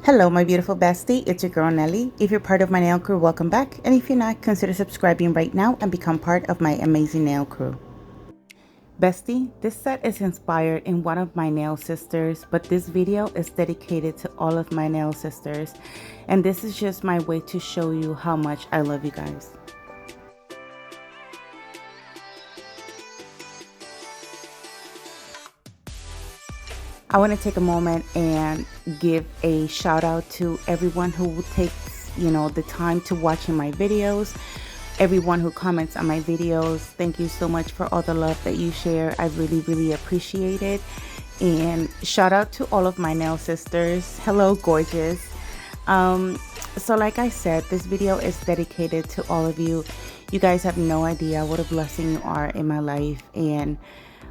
Hello, my beautiful bestie. It's your girl Nelly. If you're part of my nail crew, welcome back. And if you're not, consider subscribing right now and become part of my amazing nail crew. Bestie, this set is inspired in one of my nail sisters, but this video is dedicated to all of my nail sisters. And this is just my way to show you how much I love you guys. I want to take a moment and give a shout out to everyone who takes, the time to watching my videos. Everyone who comments on my videos, thank you so much for all the love that you share. I really appreciate it. And shout out to all of my nail sisters. Hello, gorgeous. So like I said, this video is dedicated to all of you. You guys have no idea what a blessing you are in my life, and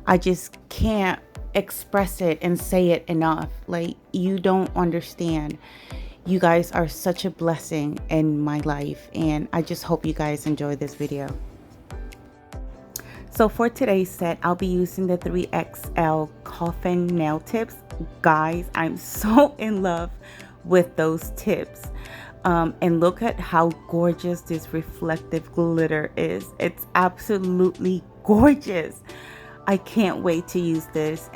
I just can't express it and say it enough. Like, you don't understand. You guys are such a blessing in my life, and I just hope you guys enjoy this video. So for today's set, I'll be using the 3XL Coffin nail tips. Guys, I'm so in love with those tips. And look at how gorgeous this reflective glitter is. It's absolutely gorgeous. I can't wait to use this.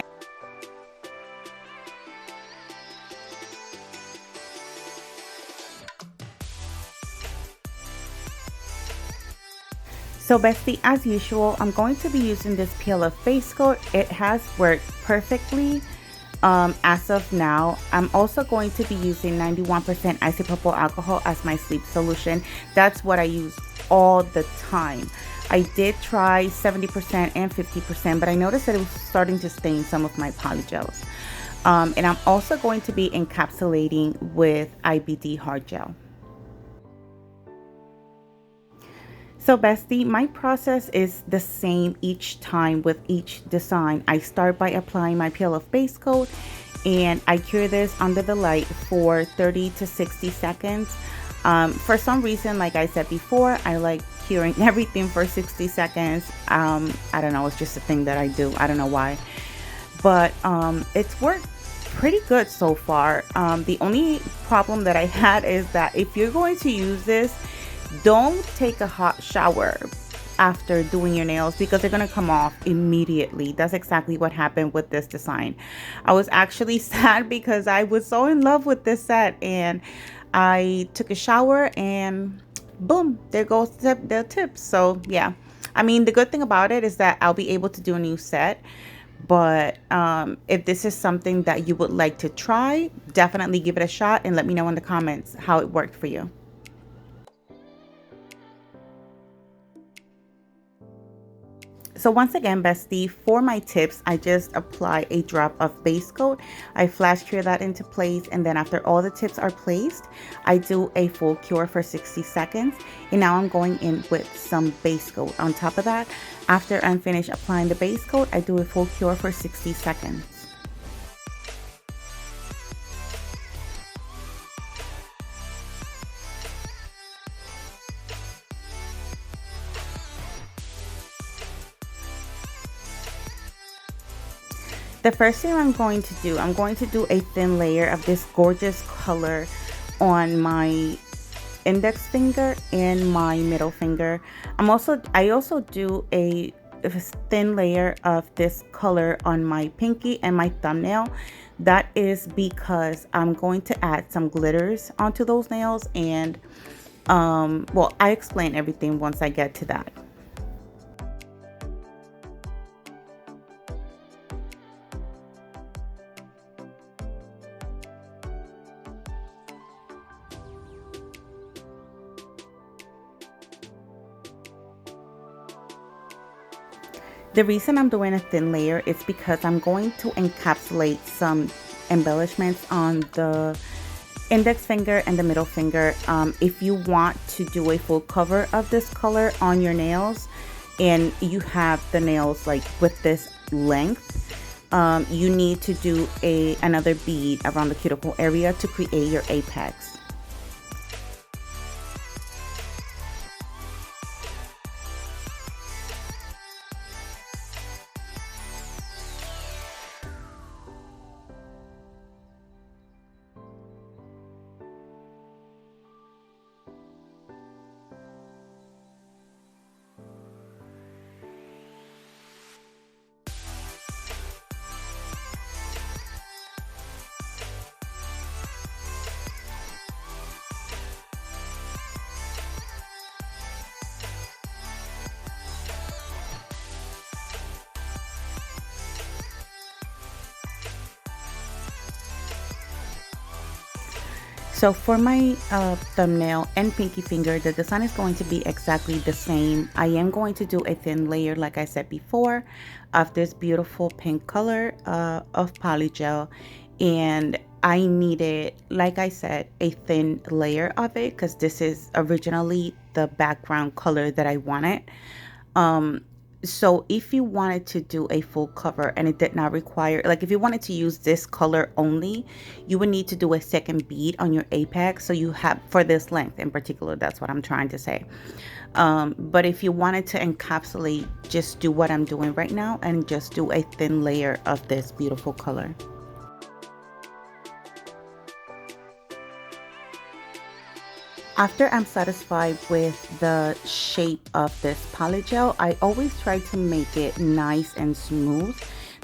So bestie, as usual, I'm going to be using this peel of base coat. It has worked perfectly as of now. I'm also going to be using 91% isopropyl alcohol as my sleep solution. That's what I use all the time. I did try 70% and 50%, but I noticed that it was starting to stain some of my polygels. And I'm also going to be encapsulating with IBD hard gel. So bestie, my process is the same each time with each design. I start by applying my peel of base coat, and I cure this under the light for 30 to 60 seconds. For some reason, like I said before, I like curing everything for 60 seconds. I don't know, it's just a thing that I do. I don't know why. But it's worked pretty good so far. The only problem that I had is that if you're going to use this, don't take a hot shower after doing your nails, because they're going to come off immediately. That's exactly what happened with this design. I was actually sad because I was so in love with this set, and I took a shower and boom, there goes the tips. So yeah, I mean, the good thing about it is that I'll be able to do a new set. But if this is something that you would like to try, definitely give it a shot and let me know in the comments how it worked for you. So once again, bestie, for my tips, I just apply a drop of base coat. I flash cure that into place, and then after all the tips are placed, I do a full cure for 60 seconds. And now I'm going in with some base coat on top of that. After I'm finished applying the base coat, I do a full cure for 60 seconds. The first thing I'm going to do a thin layer of this gorgeous color on my index finger and my middle finger. I also do a thin layer of this color on my pinky and my thumbnail. That is because I'm going to add some glitters onto those nails, and well, I explain everything once I get to that. The reason I'm doing a thin layer is because I'm going to encapsulate some embellishments on the index finger and the middle finger. If you want to do a full cover of this color on your nails and you have the nails like with this length, you need to do another bead around the cuticle area to create your apex. So for my thumbnail and pinky finger, the design is going to be exactly the same. I am going to do a thin layer, like I said before, of this beautiful pink color of Polygel. And I needed, like I said, a thin layer of it because this is originally the background color that I wanted. So if you wanted to do a full cover and it did not require, like if you wanted to use this color only, you would need to do a second bead on your apex. So you have, for this length in particular, that's what I'm trying to say. But if you wanted to encapsulate, just do what I'm doing right now and just do a thin layer of this beautiful color. After I'm satisfied with the shape of this polygel, I always try to make it nice and smooth.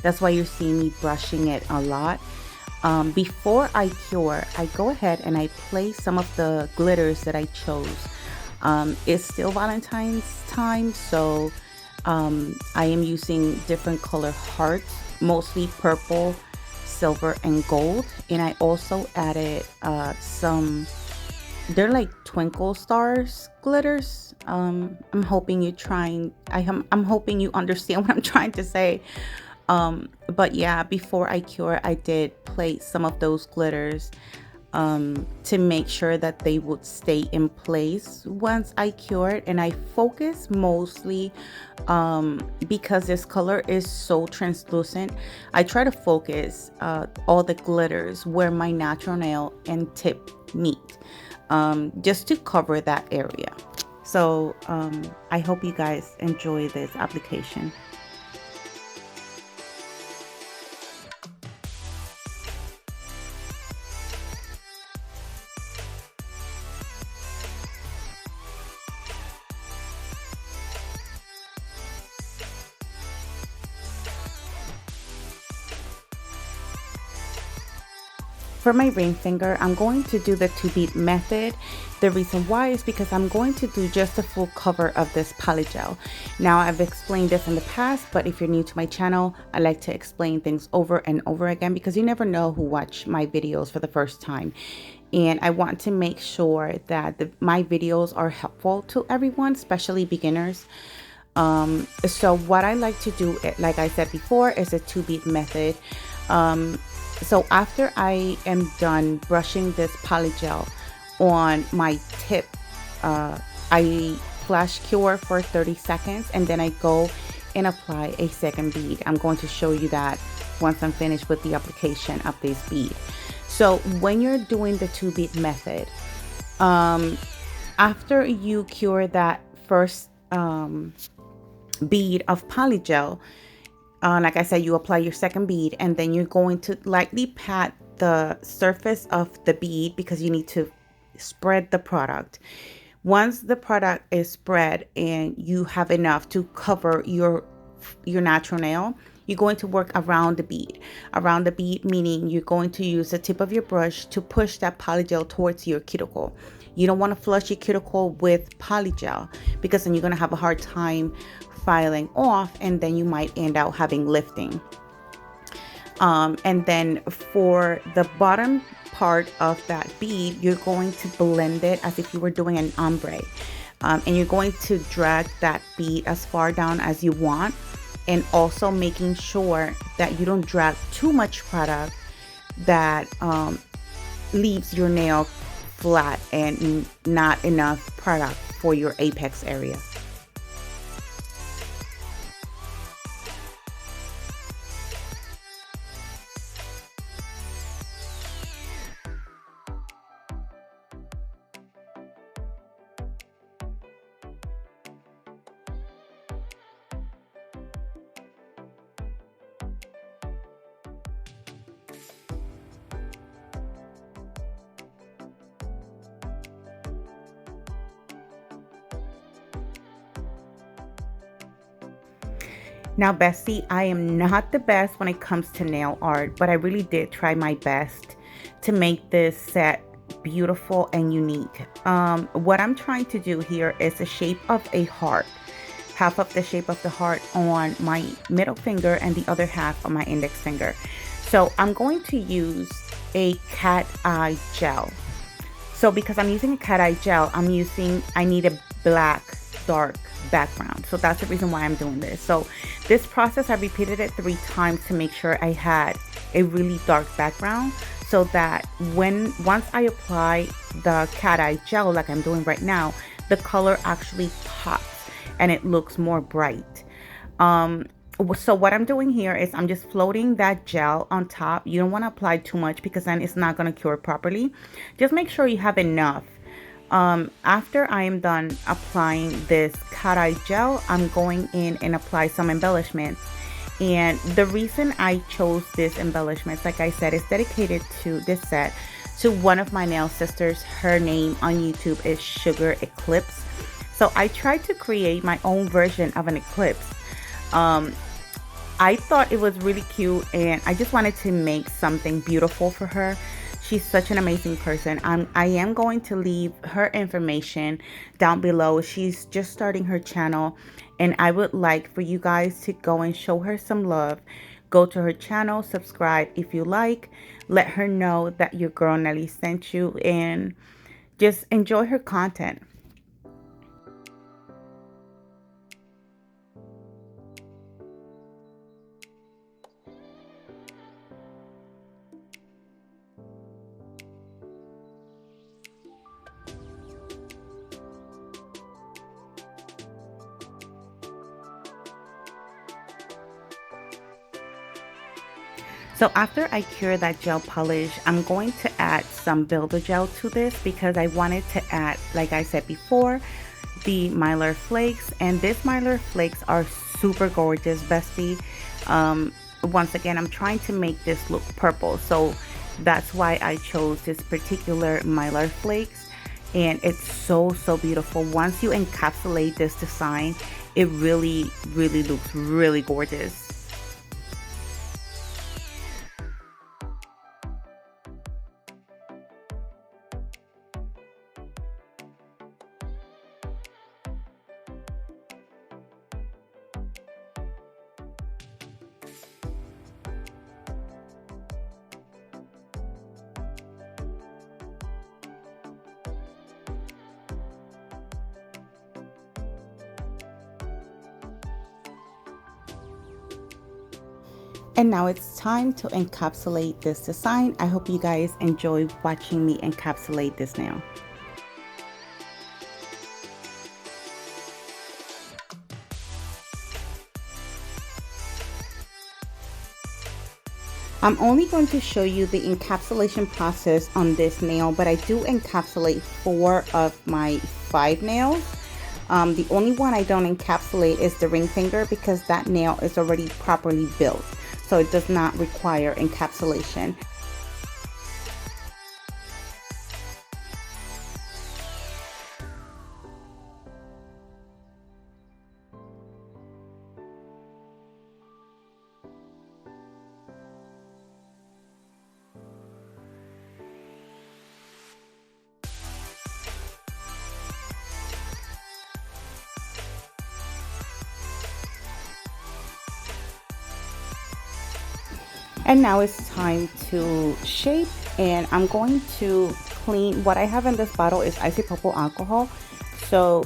That's why you're seeing me brushing it a lot. Before I cure, I go ahead and I place some of the glitters that I chose. It's still Valentine's time, so I am using different color hearts, mostly purple, silver, and gold. And I also added some, they're like twinkle stars glitters. I'm hoping I'm hoping you understand what I'm trying to say. But yeah, before I cure, I did place some of those glitters to make sure that they would stay in place once I cured. And I focus mostly because this color is so translucent, I try to focus all the glitters where my natural nail and tip meet, just to cover that area. So I hope you guys enjoy this application. For my ring finger, I'm going to do the two-bead method. The reason why is because I'm going to do just a full cover of this polygel. Now, I've explained this in the past, but if you're new to my channel, I like to explain things over and over again because you never know who watch my videos for the first time. And I want to make sure that my videos are helpful to everyone, especially beginners. So what I like to do, like I said before, is a two-bead method. So after I am done brushing this polygel on my tip, I flash cure for 30 seconds and then I go and apply a second bead. I'm going to show you that once I'm finished with the application of this bead. So when you're doing the two-bead method, after you cure that first bead of polygel, like I said, you apply your second bead and then you're going to lightly pat the surface of the bead because you need to spread the product. Once the product is spread and you have enough to cover your natural nail, you're going to work around the bead. Around the bead meaning you're going to use the tip of your brush to push that polygel towards your cuticle. You don't want to flush your cuticle with polygel because then you're going to have a hard time filing off and then you might end up having lifting. And then for the bottom part of that bead, you're going to blend it as if you were doing an ombre. And you're going to drag that bead as far down as you want, and also making sure that you don't drag too much product that leaves your nail flat and not enough product for your apex area. Now, bestie, I am not the best when it comes to nail art, but I really did try my best to make this set beautiful and unique. What I'm trying to do here is the shape of a heart. Half of the shape of the heart on my middle finger and the other half on my index finger. So I'm going to use a cat eye gel. So because I'm using a cat eye gel, I need a black dark background. So that's the reason why I'm doing this. So this process, I repeated it 3 times to make sure I had a really dark background, so that once I apply the cat eye gel like I'm doing right now, the color actually pops and it looks more bright. So what I'm doing here is I'm just floating that gel on top. You don't want to apply too much because then it's not going to cure properly. Just make sure you have enough. After I am done applying this cat eye gel, I'm going in and apply some embellishments. And the reason I chose this embellishments, like I said, is dedicated to this set to one of my nail sisters. Her name on YouTube is Sugar Eclipse. So I tried to create my own version of an eclipse. I thought it was really cute and I just wanted to make something beautiful for her. She's such an amazing person. I am going to leave her information down below. She's just starting her channel and I would like for you guys to go and show her some love. Go to her channel, subscribe if you like. Let her know that your girl Nelly sent you and just enjoy her content. So after I cure that gel polish, I'm going to add some builder gel to this because I wanted to add, like I said before, the mylar flakes. And these mylar flakes are super gorgeous, bestie. Once again, I'm trying to make this look purple, so that's why I chose this particular mylar flakes. And it's so beautiful. Once you encapsulate this design, it really looks really gorgeous. And now it's time to encapsulate this design. I hope you guys enjoy watching me encapsulate this nail. I'm only going to show you the encapsulation process on this nail, but I do encapsulate 4 of my 5 nails. The only one I don't encapsulate is the ring finger because that nail is already properly built. So it does not require encapsulation. And now it's time to shape, and I'm going to clean. What I have in this bottle is isopropyl alcohol, so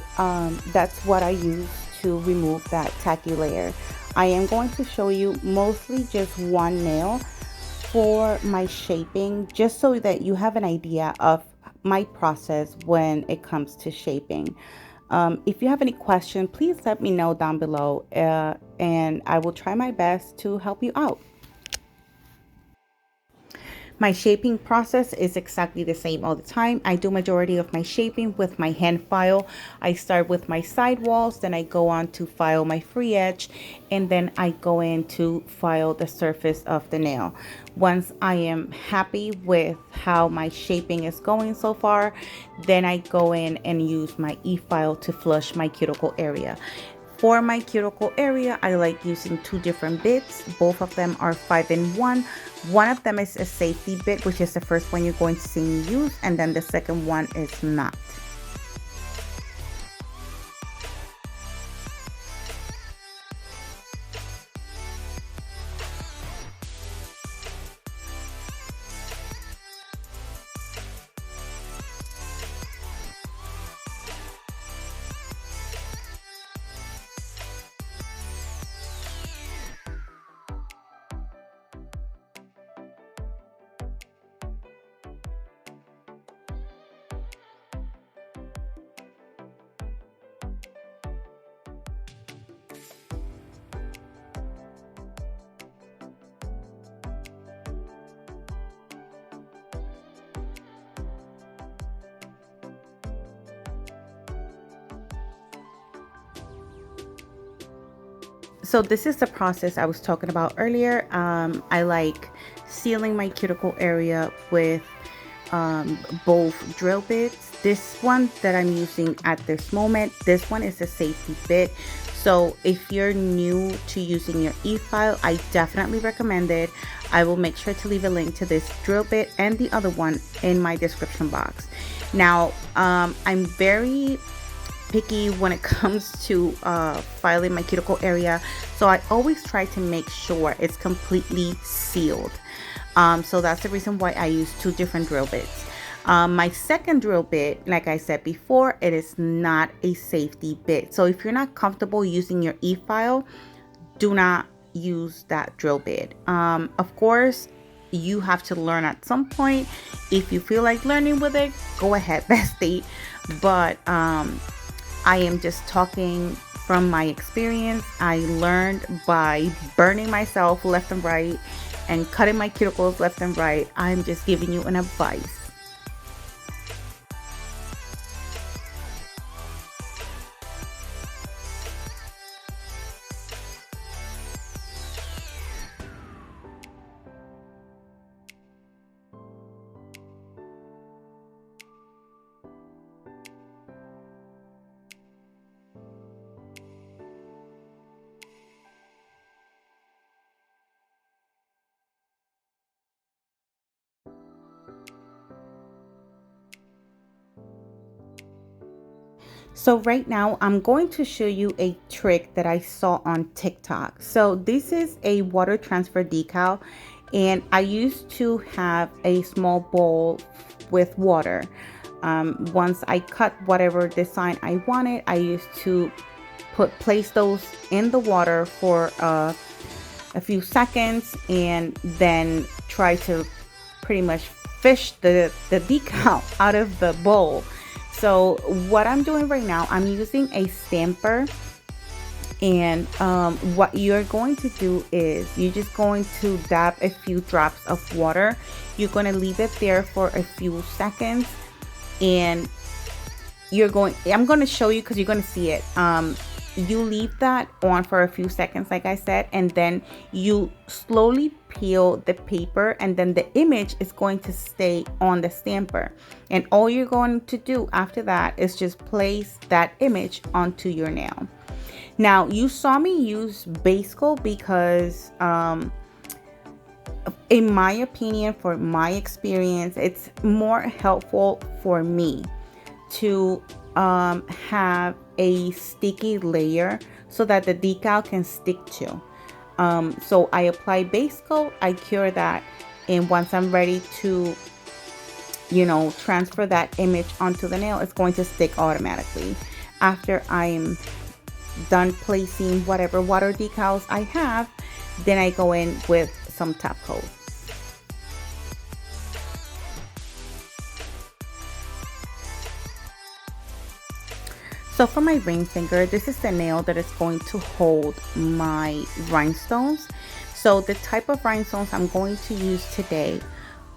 that's what I use to remove that tacky layer. I am going to show you mostly just one nail for my shaping, just so that you have an idea of my process when it comes to shaping. If you have any questions, please let me know down below, and I will try my best to help you out. My shaping process is exactly the same all the time. I do majority of my shaping with my hand file. I start with my side walls, then I go on to file my free edge, and then I go in to file the surface of the nail. Once I am happy with how my shaping is going so far, then I go in and use my e-file to flush my cuticle area. For my cuticle area, I like using 2 different bits. Both of them are 5-in-1. One of them is a safety bit, which is the first one you're going to see me use, and then the second one is not. So this is the process I was talking about earlier. I like sealing my cuticle area with both drill bits. This one that I'm using at this moment, this one is a safety bit. So if you're new to using your e-file, I definitely recommend it. I will make sure to leave a link to this drill bit and the other one in my description box. Now, I'm very picky when it comes to filing my cuticle area, so I always try to make sure it's completely sealed. So that's the reason why I use two different drill bits. My second drill bit, like I said before, it is not a safety bit. So if you're not comfortable using your e-file, do not use that drill bit. Of course, you have to learn at some point. If you feel like learning with it, go ahead, bestie. But I am just talking from my experience. I learned by burning myself left and right and cutting my cuticles left and right. I'm just giving you an advice. So right now I'm going to show you a trick that I saw on TikTok. So this is a water transfer decal, and I used to have a small bowl with water. Once I cut whatever design I wanted, I used to place those in the water for a few seconds and then try to pretty much fish the decal out of the bowl. So what I'm doing right now, I'm using a stamper, and what you're going to do is you're just going to dab a few drops of water. You're going to leave it there for a few seconds, and I'm going to show you because you're going to see it. You leave that on for a few seconds, like I said, and then you slowly peel the paper, and then the image is going to stay on the stamper. And all you're going to do after that is just place that image onto your nail. Now, you saw me use base coat because in my opinion, for my experience, it's more helpful for me to have a sticky layer so that the decal can stick to. So I apply base coat, I cure that, and once I'm ready to, transfer that image onto the nail, it's going to stick automatically. After I'm done placing whatever water decals I have, then I go in with some top coat. So for my ring finger, this is the nail that is going to hold my rhinestones. So the type of rhinestones I'm going to use today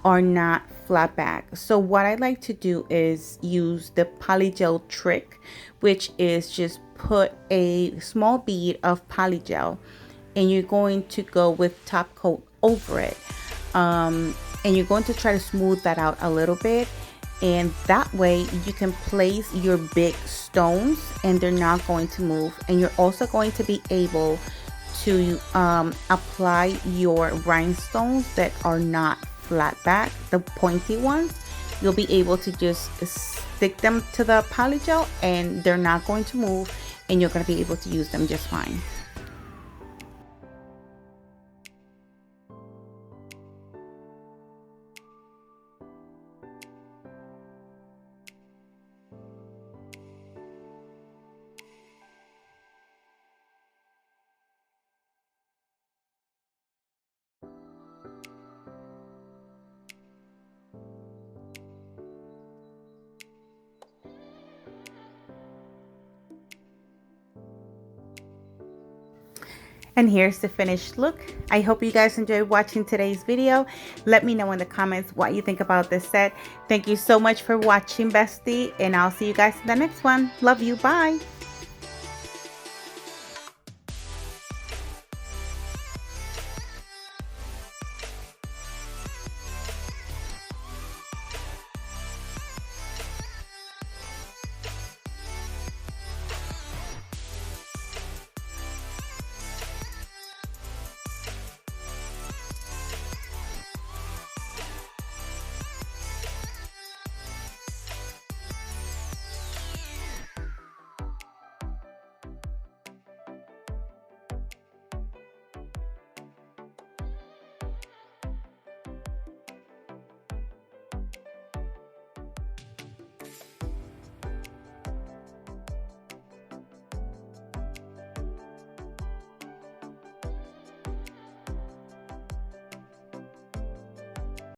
are not flat back. So what I like to do is use the Polygel trick, which is just put a small bead of Polygel, and you're going to go with top coat over it. And you're going to try to smooth that out a little bit. And that way you can place your big stones and they're not going to move. And you're also going to be able to apply your rhinestones that are not flat back, the pointy ones. You'll be able to just stick them to the polygel and they're not going to move, and you're going to be able to use them just fine. And here's the finished look. I hope you guys enjoyed watching today's video. Let me know in the comments what you think about this set. Thank you so much for watching, bestie, and I'll see you guys in the next one. Love you. Bye.